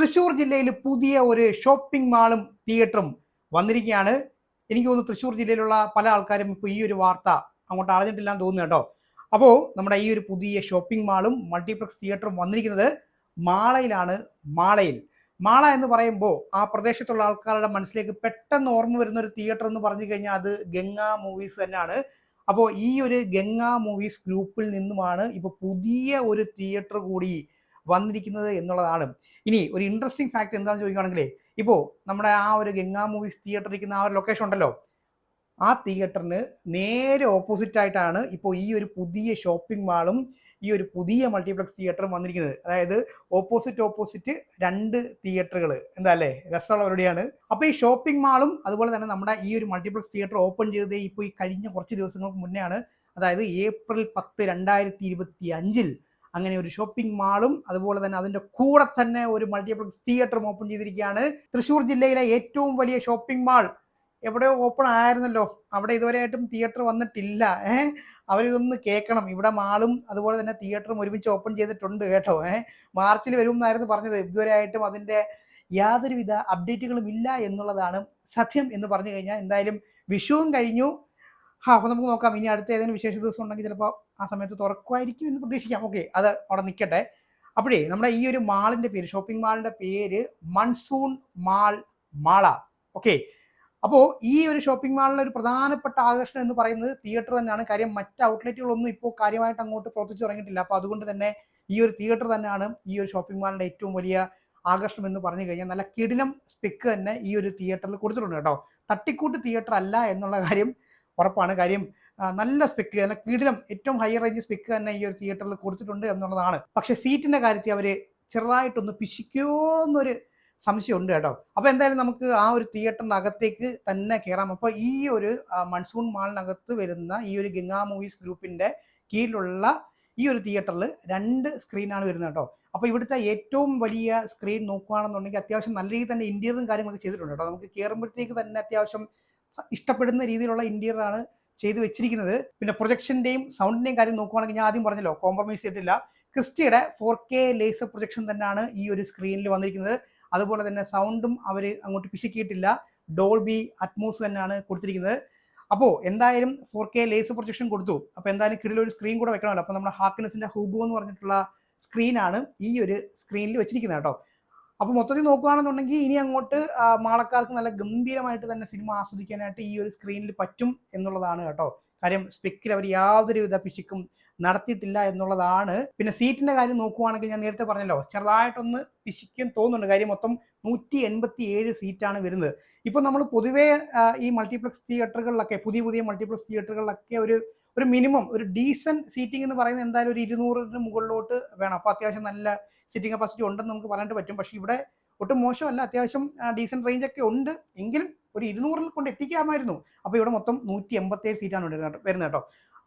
തൃശ്ശൂർ ജില്ലയിൽ പുതിയ ഒരു ഷോപ്പിംഗ് മാളും തിയേറ്ററും വന്നിരിക്കുകയാണ്. എനിക്ക് തോന്നുന്നു തൃശ്ശൂർ ജില്ലയിലുള്ള പല ആൾക്കാരും ഇപ്പോൾ ഈ ഒരു വാർത്ത അങ്ങോട്ട് അറിഞ്ഞിട്ടില്ലാന്ന് തോന്നുന്നു കേട്ടോ. അപ്പോൾ നമ്മുടെ ഈ ഒരു പുതിയ ഷോപ്പിംഗ് മാളും മൾട്ടിപ്ലക്സ് തിയേറ്ററും വന്നിരിക്കുന്നത് മാളയിലാണ്. മാള എന്ന് പറയുമ്പോൾ ആ പ്രദേശത്തുള്ള ആൾക്കാരുടെ മനസ്സിലേക്ക് പെട്ടെന്ന് ഓർമ്മ വരുന്ന ഒരു തിയേറ്റർ എന്ന് പറഞ്ഞു കഴിഞ്ഞാൽ അത് ഗംഗാ മൂവീസ് തന്നെയാണ്. അപ്പോൾ ഈ ഒരു ഗംഗാ മൂവീസ് ഗ്രൂപ്പിൽ നിന്നുമാണ് ഇപ്പോൾ പുതിയ ഒരു തിയേറ്റർ കൂടി വന്നിരിക്കുന്നത് എന്നുള്ളതാണ്. ഇനി ഒരു ഇൻട്രസ്റ്റിംഗ് ഫാക്ട് എന്താണെന്ന് ചോദിക്കുകയാണെങ്കിൽ, ഇപ്പോൾ നമ്മുടെ ആ ഒരു ഗംഗാ മൂവീസ് തിയേറ്റർ ഇരിക്കുന്ന ആ ഒരു ലൊക്കേഷൻ ഉണ്ടല്ലോ, ആ തിയേറ്ററിന് നേരെ ഓപ്പോസിറ്റ് ആയിട്ടാണ് ഇപ്പോൾ ഈ ഒരു പുതിയ ഷോപ്പിംഗ് മാളും ഈ ഒരു പുതിയ മൾട്ടിപ്ലക്സ് തിയേറ്ററും വന്നിരിക്കുന്നത്. അതായത് ഓപ്പോസിറ്റ് രണ്ട് തിയേറ്ററുകൾ. എന്താ അല്ലേ, രസമുള്ളവരുടെയാണ്. അപ്പോൾ ഈ ഷോപ്പിംഗ് മാളും അതുപോലെ തന്നെ നമ്മുടെ ഈ ഒരു മൾട്ടിപ്ലക്സ് തിയേറ്റർ ഓപ്പൺ ചെയ്തത് ഇപ്പോൾ ഈ കഴിഞ്ഞ കുറച്ച് ദിവസങ്ങൾക്ക് മുന്നെയാണ്. അതായത് ഏപ്രിൽ 10, 2025 അങ്ങനെ ഒരു ഷോപ്പിംഗ് മാളും അതുപോലെ തന്നെ അതിൻ്റെ കൂടെ തന്നെ ഒരു മൾട്ടിപ്ലക്സ് തിയേറ്ററും ഓപ്പൺ ചെയ്തിരിക്കുകയാണ്. തൃശ്ശൂർ ജില്ലയിലെ ഏറ്റവും വലിയ ഷോപ്പിംഗ് മാൾ എവിടെയോ ഓപ്പൺ ആയിരുന്നല്ലോ, അവിടെ ഇതുവരെയായിട്ടും തിയേറ്റർ വന്നിട്ടില്ല. അവരിതൊന്ന് കേൾക്കണം. ഇവിടെ മാളും അതുപോലെ തന്നെ തിയേറ്ററും ഒരുമിച്ച് ഓപ്പൺ ചെയ്തിട്ടുണ്ട് കേട്ടോ. മാർച്ചിൽ വരും എന്നായിരുന്നു പറഞ്ഞത്. ഇതുവരെ ആയിട്ടും അതിൻ്റെ യാതൊരുവിധ അപ്ഡേറ്റുകളും ഇല്ല എന്നുള്ളതാണ് സത്യം എന്ന് പറഞ്ഞു കഴിഞ്ഞാൽ. എന്തായാലും വിഷുവും കഴിഞ്ഞു. അപ്പോൾ നമുക്ക് നോക്കാം, ഇനി അടുത്ത ഏതെങ്കിലും വിശേഷ ദിവസം ഉണ്ടെങ്കിൽ ചിലപ്പോൾ ആ സമയത്ത് തുറക്കുമായിരിക്കും എന്ന് പ്രതീക്ഷിക്കാം. ഓക്കെ, അത് അവിടെ നിൽക്കട്ടെ. അപ്പോഴേ നമ്മുടെ ഈ ഒരു മാളിൻ്റെ പേര്, ഷോപ്പിംഗ് മാളിൻ്റെ പേര് മൺസൂൺ മാള. ഓക്കെ, അപ്പോൾ ഈ ഒരു ഷോപ്പിംഗ് മാളിലെ ഒരു പ്രധാനപ്പെട്ട ആകർഷണം എന്ന് പറയുന്നത് തിയേറ്റർ തന്നെയാണ്. കാര്യം മറ്റ് ഔട്ട്ലെറ്റുകളൊന്നും ഇപ്പോൾ കാര്യമായിട്ട് അങ്ങോട്ട് പ്രവർത്തിച്ചു തുടങ്ങിയിട്ടില്ല. അപ്പോൾ അതുകൊണ്ട് തന്നെ ഈ ഒരു തിയേറ്റർ തന്നെയാണ് ഈ ഒരു ഷോപ്പിംഗ് മാളിൻ്റെ ഏറ്റവും വലിയ ആകർഷണം എന്ന് പറഞ്ഞു കഴിഞ്ഞാൽ. നല്ല കിടിലം സ്പെക്ക് തന്നെ ഈ ഒരു തിയേറ്ററിൽ കൊടുത്തിട്ടുണ്ട് കേട്ടോ. തട്ടിക്കൂട്ട് തിയേറ്റർ അല്ല എന്നുള്ള കാര്യം ഉറപ്പാണ്. കാര്യം നല്ല സ്പെക്ക്, നല്ല കിടിലം ഏറ്റവും ഹൈ റേഞ്ച് സ്പെക്ക് തന്നെ ഈ ഒരു തിയേറ്ററിൽ കൊടുത്തിട്ടുണ്ട് എന്നുള്ളതാണ്. പക്ഷേ സീറ്റിൻ്റെ കാര്യത്തിൽ അവർ ചെറുതായിട്ടൊന്ന് പിശിക്കുമെന്നൊരു സംശയമുണ്ട് കേട്ടോ. അപ്പോൾ എന്തായാലും നമുക്ക് ആ ഒരു തിയേറ്ററിൻ്റെ അകത്തേക്ക് തന്നെ കയറാം. അപ്പോൾ ഈ ഒരു മൺസൂൺ മാളിനകത്ത് വരുന്ന ഈ ഒരു ഗംഗാ മൂവീസ് ഗ്രൂപ്പിൻ്റെ കീഴിലുള്ള ഈ ഒരു തിയേറ്ററിൽ 2 സ്ക്രീനാണ് വരുന്നത് കേട്ടോ. അപ്പോൾ ഇവിടുത്തെ ഏറ്റവും വലിയ സ്ക്രീൻ നോക്കുകയാണെന്നുണ്ടെങ്കിൽ അത്യാവശ്യം നല്ല രീതിയിൽ തന്നെ ഇൻറ്റീരിയറും കാര്യങ്ങളൊക്കെ ചെയ്തിട്ടുണ്ട് കേട്ടോ. നമുക്ക് കയറുമ്പോഴത്തേക്ക് തന്നെ അത്യാവശ്യം ഇഷ്ടപ്പെടുന്ന രീതിയിലുള്ള ഇൻറ്റീരിയറാണ് ചെയ്തു വെച്ചിരിക്കുന്നത്. പിന്നെ പ്രൊജക്ഷൻ്റെയും സൗണ്ടിൻ്റെയും കാര്യം നോക്കുകയാണെങ്കിൽ ഞാൻ ആദ്യം പറഞ്ഞല്ലോ, കോംപ്രമൈസ് ചെയ്തിട്ടില്ല. ക്രിസ്റ്റിയുടെ 4K ലേസർ പ്രൊജക്ഷൻ തന്നെയാണ് ഈ ഒരു സ്ക്രീനിൽ വന്നിരിക്കുന്നത്. അതുപോലെ തന്നെ സൗണ്ടും അവർ അങ്ങോട്ട് പിശുക്കിയിട്ടില്ല. ഡോൾബി അറ്റ്മോസ് തന്നെയാണ് കൊടുത്തിരിക്കുന്നത്. അപ്പോൾ എന്തായാലും 4K ലേസർ പ്രൊജക്ഷൻ കൊടുത്തു. അപ്പോൾ എന്തായാലും കിടിലൊരു സ്ക്രീൻ കൂടെ വെക്കണമല്ലോ. അപ്പോൾ നമ്മുടെ ഹാർക്കിനെസിൻ്റെ ഹൂഗോ എന്ന് പറഞ്ഞിട്ടുള്ള സ്ക്രീനാണ് ഈ ഒരു സ്ക്രീനിൽ വെച്ചിരിക്കുന്നത് കേട്ടോ. അപ്പോൾ മൊത്തത്തിൽ നോക്കുകയാണെന്നുണ്ടെങ്കിൽ ഇനി അങ്ങോട്ട് മാളക്കാർക്ക് നല്ല ഗംഭീരമായിട്ട് തന്നെ സിനിമ ആസ്വദിക്കാനായിട്ട് ഈ ഒരു സ്ക്രീനിൽ പറ്റും എന്നുള്ളതാണ് കേട്ടോ. കാര്യം സ്പെക്കിൽ അവർ യാതൊരുവിധ പിശുക്കും നടത്തിയിട്ടില്ല എന്നുള്ളതാണ്. പിന്നെ സീറ്റിൻ്റെ കാര്യം നോക്കുകയാണെങ്കിൽ ഞാൻ നേരത്തെ പറഞ്ഞല്ലോ, ചെറുതായിട്ടൊന്ന് പിശുക്കും തോന്നുന്നുണ്ട്. കാര്യം മൊത്തം 187 സീറ്റാണ് വരുന്നത്. ഇപ്പോൾ നമ്മൾ പൊതുവേ ഈ മൾട്ടിപ്ലക്സ് തിയേറ്ററുകളിലൊക്കെ പുതിയ മൾട്ടിപ്ലക്സ് തിയേറ്ററുകളിലൊക്കെ ഒരു മിനിമം ഒരു ഡീസൻറ്റ് സീറ്റിംഗ് എന്ന് പറയുന്നത് എന്തായാലും ഒരു 200ന് മുകളിലോട്ട് വേണം. അപ്പോൾ അത്യാവശ്യം നല്ല സീറ്റിംഗ് കപ്പാസിറ്റി ഉണ്ടെന്ന് നമുക്ക് പറയാനായിട്ട് പറ്റും. പക്ഷേ ഇവിടെ ഒട്ടും മോശമല്ല, അത്യാവശ്യം ഡീസൻറ്റ് റേഞ്ചൊക്കെ ഉണ്ട്. എങ്കിലും ഒരു 200ൽ കൊണ്ട് എത്തിക്കാമായിരുന്നു. അപ്പോൾ ഇവിടെ മൊത്തം 187 സീറ്റാണ് വരുന്നത് കേട്ടോ.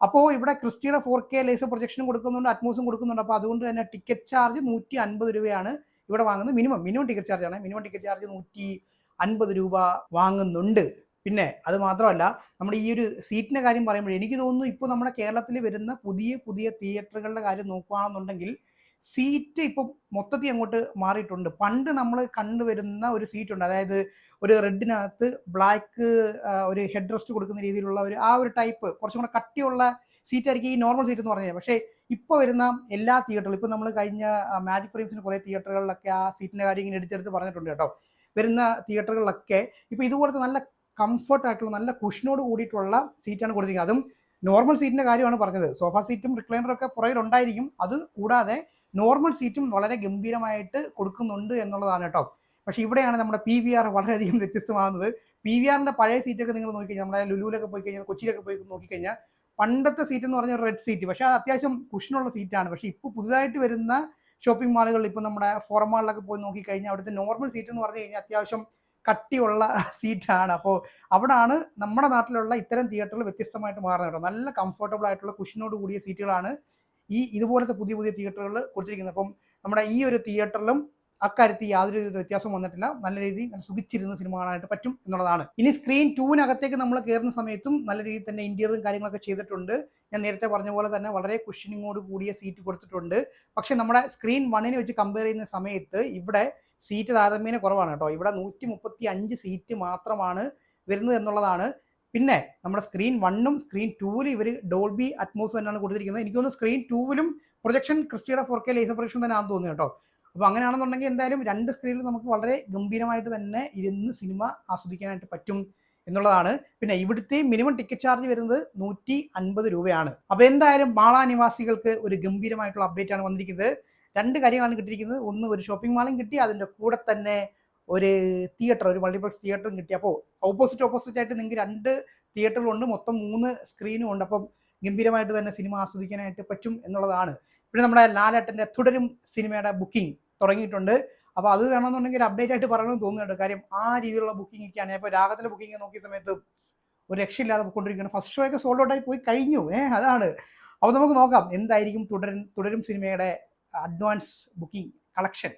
അപ്പോൾ ഇവിടെ ക്രിസ്റ്റിയുടെ 4K ലേസർ പ്രൊജക്ഷനും കൊടുക്കുന്നുണ്ട്, അറ്റ്മോസും കൊടുക്കുന്നുണ്ട്. അപ്പോൾ അതുകൊണ്ട് തന്നെ ടിക്കറ്റ് ചാർജ് 150 രൂപയാണ് ഇവിടെ വാങ്ങുന്നത്. മിനിമം ടിക്കറ്റ് ചാർജാണ്. മിനിമം ടിക്കറ്റ് ചാർജ് 150 രൂപ വാങ്ങുന്നുണ്ട്. പിന്നെ അത് മാത്രമല്ല, നമ്മുടെ ഈ ഒരു സീറ്റിൻ്റെ കാര്യം പറയുമ്പോൾ എനിക്ക് തോന്നുന്നു ഇപ്പോൾ നമ്മുടെ കേരളത്തിൽ വരുന്ന പുതിയ തിയേറ്ററുകളുടെ കാര്യം നോക്കുകയാണെന്നുണ്ടെങ്കിൽ സീറ്റ് ഇപ്പം മൊത്തത്തിൽ അങ്ങോട്ട് മാറിയിട്ടുണ്ട്. പണ്ട് നമ്മൾ കണ്ടുവരുന്ന ഒരു സീറ്റുണ്ട്, അതായത് ഒരു റെഡിനകത്ത് ബ്ലാക്ക് ഒരു ഹെഡ് റെസ്റ്റ് കൊടുക്കുന്ന രീതിയിലുള്ള ആ ഒരു ടൈപ്പ് കുറച്ചും കൂടെ കട്ടിയുള്ള സീറ്റായിരിക്കും ഈ നോർമൽ സീറ്റ് എന്ന് പറഞ്ഞാൽ. പക്ഷേ ഇപ്പോൾ വരുന്ന എല്ലാ തിയേറ്ററുകളും, ഇപ്പോൾ നമ്മൾ കഴിഞ്ഞ മാജിക് ഫ്രെയിംസിന് കുറേ തിയേറ്ററുകളിലൊക്കെ ആ സീറ്റിൻ്റെ കാര്യം ഇങ്ങനെ എടുത്തെടുത്ത് പറഞ്ഞിട്ടുണ്ട് കേട്ടോ. വരുന്ന തിയേറ്ററുകളിലൊക്കെ ഇപ്പോൾ ഇതുപോലത്തെ നല്ല കംഫർട്ടായിട്ടുള്ള നല്ല കുഷനോട് കൂടിയിട്ടുള്ള സീറ്റാണ് കൊടുത്തിരിക്കുന്നത്. അതും നോർമൽ സീറ്റിൻ്റെ കാര്യമാണ് പറഞ്ഞത്. സോഫ സീറ്റും റിക്ലൈനറൊക്കെ പുറകിലുണ്ടായിരിക്കും. അത് കൂടാതെ നോർമൽ സീറ്റും വളരെ ഗംഭീരമായിട്ട് കൊടുക്കുന്നുണ്ട് എന്നുള്ളതാണ് കേട്ടോ. പക്ഷേ ഇവിടെയാണ് നമ്മുടെ PVR വളരെയധികം വ്യത്യസ്തമാകുന്നത്. PVRൻ്റെ പഴയ സീറ്റൊക്കെ നിങ്ങൾ നോക്കിക്കഴിഞ്ഞാൽ, നമ്മുടെ ലുലുവിലൊക്കെ പോയി കഴിഞ്ഞാൽ, കൊച്ചിയിലൊക്കെ പോയി നോക്കിക്കഴിഞ്ഞാൽ പണ്ടത്തെ സീറ്റ് എന്ന് പറഞ്ഞാൽ റെഡ് സീറ്റ്, പക്ഷേ അത് അത്യാവശ്യം കുഷനുള്ള സീറ്റാണ്. പക്ഷേ ഇപ്പോൾ പുതുതായിട്ട് വരുന്ന ഷോപ്പിംഗ് മാളുകളിൽ, ഇപ്പോൾ നമ്മുടെ ഫോറം മാളിലൊക്കെ പോയി നോക്കിക്കഴിഞ്ഞാൽ അവിടുത്തെ നോർമൽ സീറ്റ് എന്ന് പറഞ്ഞു കഴിഞ്ഞാൽ അത്യാവശ്യം കട്ടിയുള്ള സീറ്റാണ്. അപ്പോൾ അവിടാണ് നമ്മുടെ നാട്ടിലുള്ള ഇത്തരം തിയേറ്ററിൽ വ്യത്യസ്തമായിട്ട് മാറുന്നത് കേട്ടോ. നല്ല കംഫർട്ടബിൾ ആയിട്ടുള്ള കുഷനോട് കൂടിയ സീറ്റുകളാണ് ഇതുപോലത്തെ പുതിയ തിയേറ്ററുകളിൽ കൊടുത്തിരിക്കുന്നത്. അപ്പം നമ്മുടെ ഈ ഒരു തിയേറ്ററിലും അക്കാര്യത്തിൽ യാതൊരു വ്യത്യാസവും വന്നിട്ടില്ല. നല്ല രീതിയിൽ സുഖിച്ചിരുന്ന സിനിമ കാണാനായിട്ട് പറ്റും എന്നുള്ളതാണ്. ഇനി സ്ക്രീൻ 2-നകത്തേക്ക് നമ്മൾ കയറുന്ന സമയത്തും നല്ല രീതിയിൽ തന്നെ ഇന്റീരിയറും കാര്യങ്ങളൊക്കെ ചെയ്തിട്ടുണ്ട്. ഞാൻ നേരത്തെ പറഞ്ഞ പോലെ തന്നെ വളരെ കുഷനിങ്ങോട് കൂടിയ സീറ്റ് കൊടുത്തിട്ടുണ്ട്. പക്ഷേ നമ്മുടെ സ്ക്രീൻ 1-നെ വെച്ച് കമ്പയർ ചെയ്യുന്ന സമയത്ത് ഇവിടെ സീറ്റ് താരതമ്യേന കുറവാണ് കേട്ടോ. ഇവിടെ 135 സീറ്റ് മാത്രമാണ് വരുന്നത് എന്നുള്ളതാണ്. പിന്നെ നമ്മുടെ സ്ക്രീൻ 1ഉം സ്ക്രീൻ 2ലും ഇവർ ഡോൾബി അറ്റ്മോസ് തന്നെയാണ് കൊടുത്തിരിക്കുന്നത്. എനിക്ക് തോന്നുന്നു സ്ക്രീൻ 2ലും പ്രൊജക്ഷൻ ക്രിസ്റ്റിയുടെ 4K ലേസർ പ്രൊജക്ഷൻ തന്നെ ആണെന്ന് തോന്നുന്നു കേട്ടോ. അപ്പോൾ അങ്ങനെയാണെന്നുണ്ടെങ്കിൽ എന്തായാലും 2 സ്ക്രീനിൽ നമുക്ക് വളരെ ഗംഭീരമായിട്ട് തന്നെ ഇരുന്ന് സിനിമ ആസ്വദിക്കാനായിട്ട് പറ്റും എന്നുള്ളതാണ്. പിന്നെ ഇവിടുത്തെ മിനിമം ടിക്കറ്റ് ചാർജ് വരുന്നത് 150 രൂപയാണ്. അപ്പോൾ എന്തായാലും മാള നിവാസികൾക്ക് ഒരു ഗംഭീരമായിട്ടുള്ള അപ്ഡേറ്റ് ആണ് വന്നിരിക്കുന്നത്. 2 കാര്യങ്ങളാണ് കിട്ടിയിരിക്കുന്നത്. ഒന്ന്, ഒരു ഷോപ്പിംഗ് മാളും കിട്ടി, അതിൻ്റെ കൂടെ തന്നെ ഒരു തിയേറ്റർ, ഒരു മൾട്ടിപ്ലക്സ് തിയേറ്ററും കിട്ടി. അപ്പോൾ ഓപ്പോസിറ്റ് ആയിട്ട് നിങ്ങൾക്ക് 2 തിയേറ്ററുകളുണ്ട്, മൊത്തം 3 സ്ക്രീനും ഉണ്ട്. അപ്പം ഗംഭീരമായിട്ട് തന്നെ സിനിമ ആസ്വദിക്കാനായിട്ട് പറ്റും എന്നുള്ളതാണ്. പിന്നെ നമ്മുടെ ലാലേട്ടൻ്റെ തുടരും സിനിമയുടെ ബുക്കിംഗ് തുടങ്ങിയിട്ടുണ്ട്. അപ്പോൾ അത് വേണമെന്നുണ്ടെങ്കിൽ ഒരു അപ്ഡേറ്റ് ആയിട്ട് പറയണമെന്ന് തോന്നുന്നുണ്ട്. കാര്യം ആ രീതിയിലുള്ള ബുക്കിംഗ് ഒക്കെയാണ്. ഇപ്പോൾ രാഗത്തിലെ ബുക്കിംഗ് നോക്കിയ സമയത്ത് ഒരു രക്ഷയില്ലാതെ പോയിക്കൊണ്ടിരിക്കുകയാണ്. ഫസ്റ്റ് ഷോ ഒക്കെ സോൾഡ് ഔട്ടായി പോയി കഴിഞ്ഞു. അതാണ്. അപ്പോൾ നമുക്ക് നോക്കാം എന്തായിരിക്കും തുടരും സിനിമയുടെ അഡ്വാൻസ് ബുക്കിംഗ് കളക്ഷൻ.